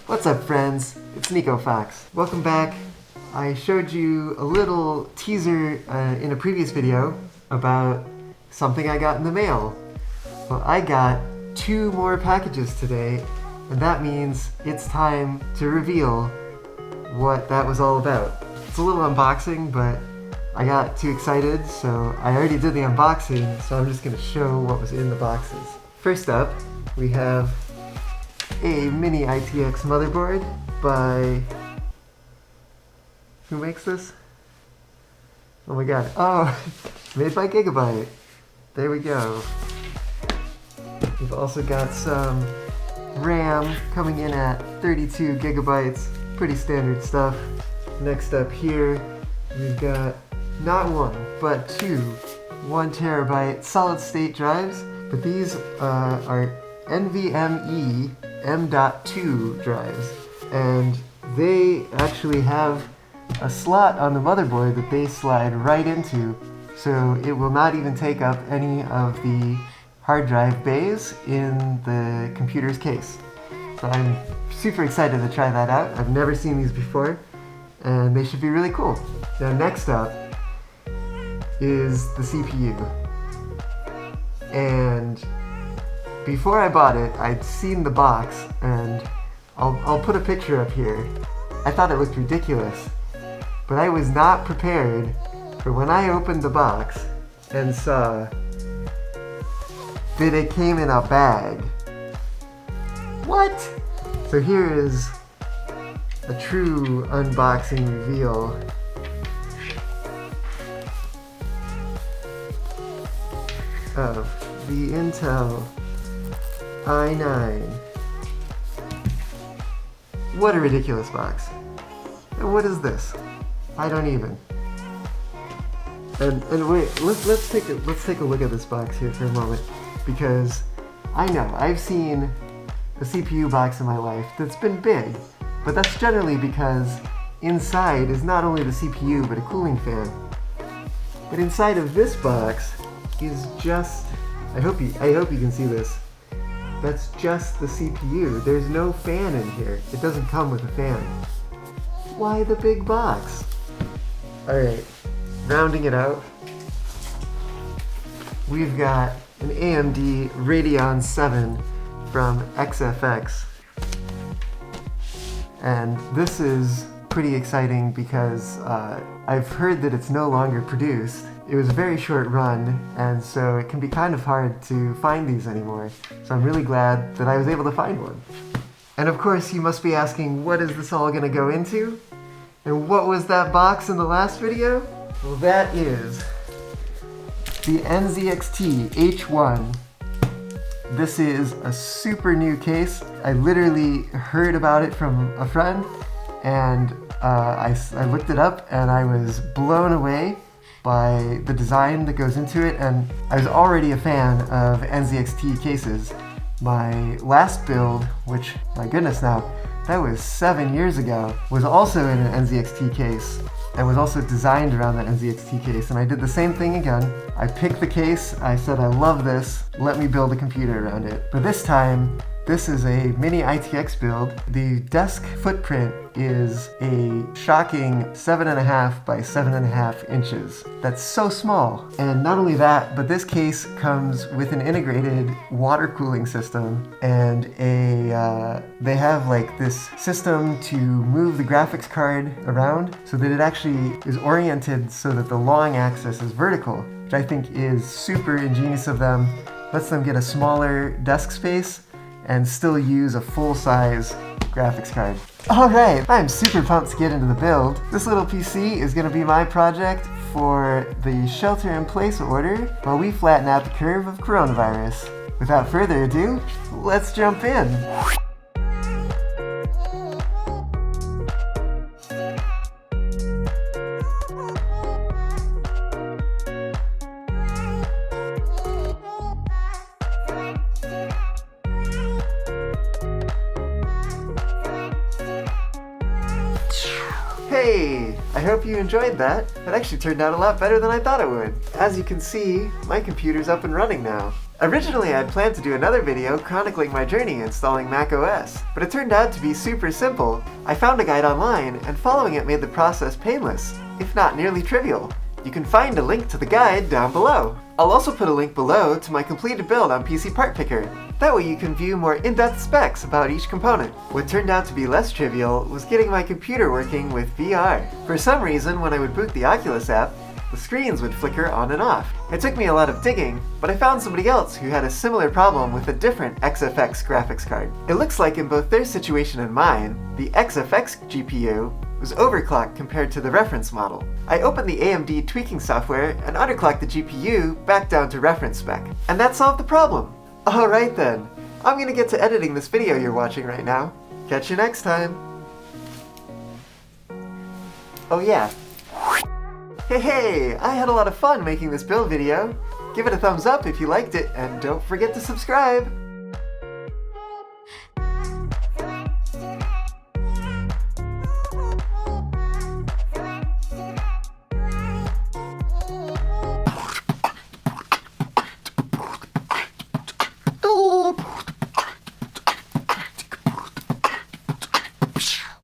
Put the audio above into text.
What's up, friends? It's Nico Fox. Welcome back. I showed you a little teaser in a previous video about something I got in the mail. Well, I got 2 more packages today, and that means it's time to reveal what that was all about. It's a little unboxing, but I got too excited, so I already did the unboxing, so I'm just going to show what was in the boxes. First up, we have a mini-itx motherboard by... Who makes this? Oh my god. Oh, made by Gigabyte. There we go. We've also got some RAM coming in at 32 gigabytes. Pretty standard stuff. Next up here, we've got not 1, but 2 1 terabyte solid state drives. But these are NVMe M.2 drives. And they actually have a slot on the motherboard that they slide right into, so it will not even take up any of the hard drive bays in the computer's case. So I'm super excited to try that out. I've never seen these before, and they should be really cool. Now next up is the CPU. And before I bought it, I'd seen the box, and I'll put a picture up here. I thought it looked ridiculous, but I was not prepared for when I opened the box and saw that it came in a bag. What? So here is a true unboxing reveal. Of the Intel i9. What a ridiculous box. And what is this? I don't even. And wait, let's take a look at this box here for a moment, because I know I've seen a CPU box in my life that's been big, but that's generally because inside is not only the CPU but a cooling fan. But inside of this box is just, I hope you can see this. That's just the CPU. There's no fan in here. It doesn't come with a fan. Why the big box? Alright, rounding it out, we've got an AMD Radeon 7 from XFX. And this is pretty exciting because I've heard that it's no longer produced. It was a very short run, and so it can be kind of hard to find these anymore. So I'm really glad that I was able to find one. And of course you must be asking, what is this all gonna go into? And what was that box in the last video? Well, that is the NZXT H1. This is a super new case. I literally heard about it from a friend, and I looked it up and I was blown away by the design that goes into it, and I was already a fan of NZXT cases. My last build, which, my goodness now, that was 7 years ago, was also in an NZXT case and was also designed around that NZXT case, and I did the same thing again. I picked the case, I said I love this, let me build a computer around it. But this time, this is a mini-itx build. The desk footprint is a shocking 7.5 by 7.5 inches. That's so small. And not only that, but this case comes with an integrated water cooling system, and they have like this system to move the graphics card around so that it actually is oriented so that the long axis is vertical, which I think is super ingenious of them. Lets them get a smaller desk space and still use a full-size graphics card. Alright, I'm super pumped to get into the build. This little PC is going to be my project for the shelter-in-place order while we flatten out the curve of coronavirus. Without further ado, let's jump in! Hey! I hope you enjoyed that. It actually turned out a lot better than I thought it would. As you can see, my computer's up and running now. Originally, I'd planned to do another video chronicling my journey installing macOS, but it turned out to be super simple. I found a guide online, and following it made the process painless, if not nearly trivial. You can find a link to the guide down below. I'll also put a link below to my completed build on PC Part Picker. That way you can view more in-depth specs about each component. What turned out to be less trivial was getting my computer working with VR. For some reason, when I would boot the Oculus app, the screens would flicker on and off. It took me a lot of digging, but I found somebody else who had a similar problem with a different XFX graphics card. It looks like in both their situation and mine, the XFX GPU was overclocked compared to the reference model. I opened the AMD tweaking software and underclocked the GPU back down to reference spec. And that solved the problem! Alright then, I'm gonna get to editing this video you're watching right now. Catch you next time! Oh yeah. Hey, I had a lot of fun making this build video. Give it a thumbs up if you liked it, and don't forget to subscribe!